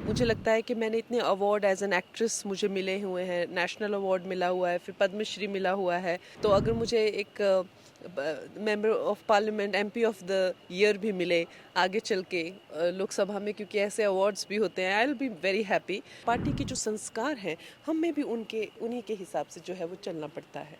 मुझे लगता है कि मैंने इतने अवार्ड एज एन एक्ट्रेस मुझे मिले हुए हैं, नेशनल अवार्ड मिला हुआ है, फिर पद्मश्री मिला हुआ है। तो अगर मुझे एक member of parliament MP of the year भी मिले आगे चल के लोकसभा में, क्योंकि ऐसे अवार्ड्स भी होते हैं, I will be very happy. Party के जो संस्कार हैं, हमें भी उन्हीं के हिसाब से जो है वो चलना पड़ता है।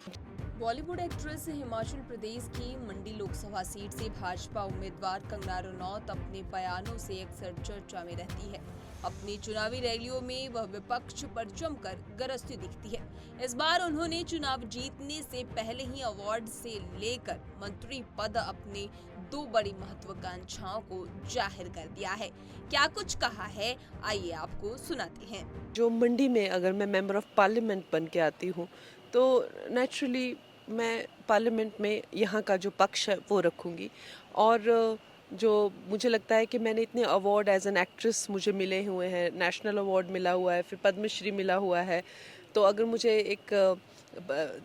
बॉलीवुड एक्ट्रेस हिमाचल प्रदेश की मंडी लोकसभा सीट से भाजपा उम्मीदवार कंगना रनौत अपने बयानों से अक्सर चर्चा में रहती है। अपनी चुनावी रैलियों में वह विपक्ष पर जमकर गरजती दिखती है। इस बार उन्होंने चुनाव जीतने से पहले ही अवार्ड से लेकर मंत्री पद अपने दो बड़ी महत्वाकांक्षाओं को जाहिर कर दिया है। क्या कुछ कहा है, आइए आपको सुनाते हैं। जो मंडी में अगर मैं मेंबर ऑफ पार्लियामेंट बन के आती हूँ, तो नेचुरली मैं पार्लियामेंट में यहाँ का जो पक्ष है वो रखूँगी। और जो मुझे लगता है कि मैंने इतने अवार्ड एज एन एक्ट्रेस मुझे मिले हुए हैं, नेशनल अवार्ड मिला हुआ है, फिर पद्मश्री मिला हुआ है। तो अगर मुझे एक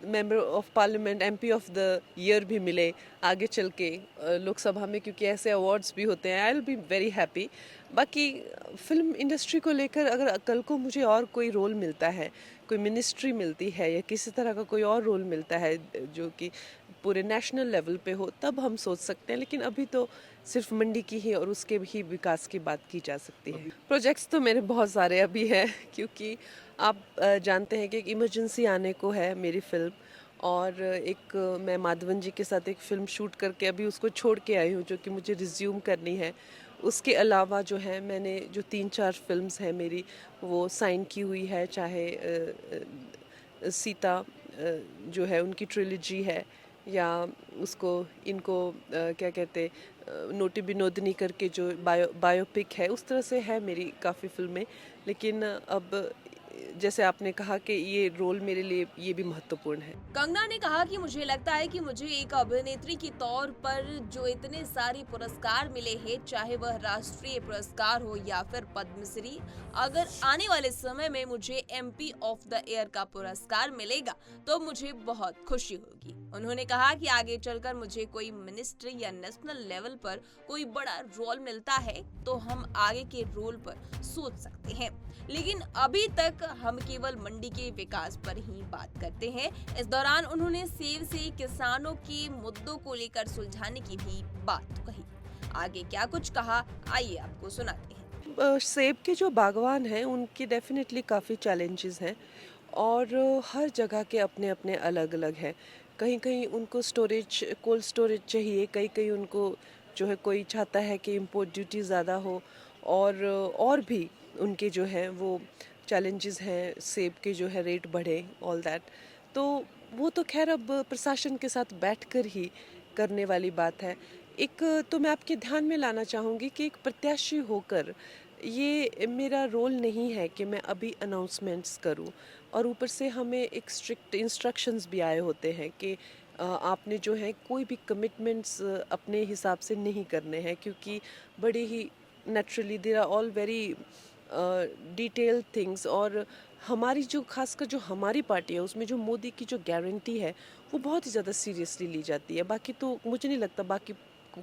member of parliament MP of the year भी मिले आगे चल के लोकसभा में, क्योंकि ऐसे अवार्ड्स भी होते हैं, I will be very happy. बाकी फिल्म इंडस्ट्री को लेकर अगर कल को मुझे और कोई रोल मिलता है, कोई मिनिस्ट्री मिलती है या किसी तरह का कोई और रोल मिलता है जो कि पूरे नेशनल लेवल पे हो, तब हम सोच सकते हैं। लेकिन अभी तो सिर्फ मंडी की ही और उसके ही विकास की बात की जा सकती है। प्रोजेक्ट्स तो मेरे बहुत सारे अभी हैं, क्योंकि आप जानते हैं कि एक इमरजेंसी आने को है मेरी फिल्म। और एक मैं माधवन जी के साथ एक फ़िल्म शूट करके अभी उसको छोड़ के आई हूँ, जो कि मुझे रिज्यूम करनी है। उसके अलावा जो है, मैंने जो 3-4 फ़िल्म्स हैं मेरी, वो साइन की हुई है। चाहे सीता जो है उनकी ट्रिलॉजी है, या उसको इनको क्या कहते, नोटी विनोदिनी करके जो बायोपिक है, उस तरह से है मेरी काफ़ी फ़िल्में। लेकिन अब जैसे आपने कहा कि ये रोल मेरे लिए ये भी महत्वपूर्ण है। कंगना ने कहा कि मुझे लगता है कि मुझे एक अभिनेत्री के तौर पर जो इतने सारे पुरस्कार मिले हैं, चाहे वह राष्ट्रीय पुरस्कार हो या फिर पद्मश्री, अगर आने वाले समय में मुझे एमपी ऑफ द ईयर का पुरस्कार मिलेगा तो मुझे बहुत खुशी होगी। उन्होंने कहा कि आगे चलकर मुझे कोई मिनिस्ट्री या नेशनल लेवल पर कोई बड़ा रोल मिलता है तो हम आगे के रोल पर सोच सकते हैं, लेकिन अभी तक हम केवल मंडी के विकास पर ही बात करते हैं। इस दौरान उन्होंने सेब से किसानों के मुद्दों को लेकर सुलझाने की भी बात कही। आगे क्या कुछ कहा, आइए आपको सुनाते हैं। सेब के जो बागवान हैं उनकी डेफिनेटली काफ़ी चैलेंजेस हैं, और हर जगह के अपने अपने अलग अलग हैं। कहीं कहीं उनको स्टोरेज, कोल्ड स्टोरेज चाहिए, कहीं कहीं उनको जो है कोई चाहता है कि इम्पोर्ट ड्यूटी ज़्यादा हो, और भी उनके जो हैं वो चैलेंजेस हैं, सेब के जो है रेट बढ़े, ऑल दैट। तो वो तो खैर अब प्रशासन के साथ बैठकर ही करने वाली बात है। एक तो मैं आपके ध्यान में लाना चाहूँगी कि एक प्रत्याशी होकर ये मेरा रोल नहीं है कि मैं अभी अनाउंसमेंट्स करूं। और ऊपर से हमें एक स्ट्रिक्ट इंस्ट्रक्शंस भी आए होते हैं कि आपने जो है कोई भी कमिटमेंट्स अपने हिसाब से नहीं करने हैं, क्योंकि बड़े ही naturally there are all very detail things. और हमारी जो खासकर जो हमारी पार्टी है, उसमें जो मोदी की जो गारंटी है वो बहुत ही ज़्यादा सीरियसली ली जाती है। बाकी तो मुझे नहीं लगता बाकी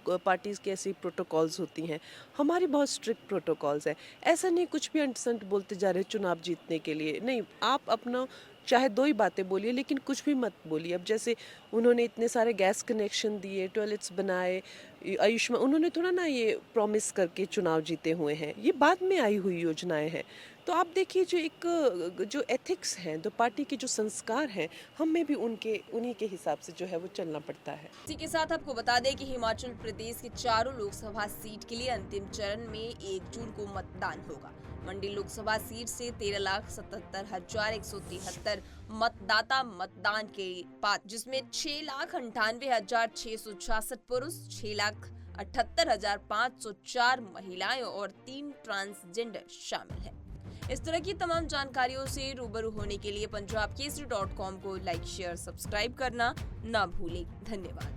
पार्टीज़ की ऐसी प्रोटोकॉल्स होती हैं, हमारी बहुत स्ट्रिक्ट प्रोटोकॉल्स है। ऐसा नहीं कुछ भी अंट-संट बोलते जा रहे चुनाव जीतने के लिए, नहीं। आप अपना चाहे 2 ही बातें बोलिए, लेकिन कुछ भी मत बोलिए। अब जैसे उन्होंने इतने सारे गैस कनेक्शन दिए, टॉयलेट्स बनाए, आयुष्मान, उन्होंने थोड़ा ना ये प्रॉमिस करके चुनाव जीते हुए हैं, ये बाद में आई हुई योजनाएं हैं। तो आप देखिए, जो एक जो एथिक्स हैं, जो पार्टी के जो संस्कार हैं, हमें भी उन्हीं के हिसाब से जो है वो चलना पड़ता है। इसी के साथ आपको बता दें कि हिमाचल प्रदेश के चारों लोकसभा सीट के लिए अंतिम चरण में 1 जून को मतदान होगा। मंडी लोकसभा सीट से 13,77,173 मतदाता मतदान के बाद, जिसमें 6,98,666 पुरुष, 6,78,504 महिलाएं और 3 ट्रांसजेंडर शामिल हैं। इस तरह की तमाम जानकारियों से रूबरू होने के लिए पंजाबकेसरी.com को लाइक, शेयर, सब्सक्राइब करना ना भूलें। धन्यवाद।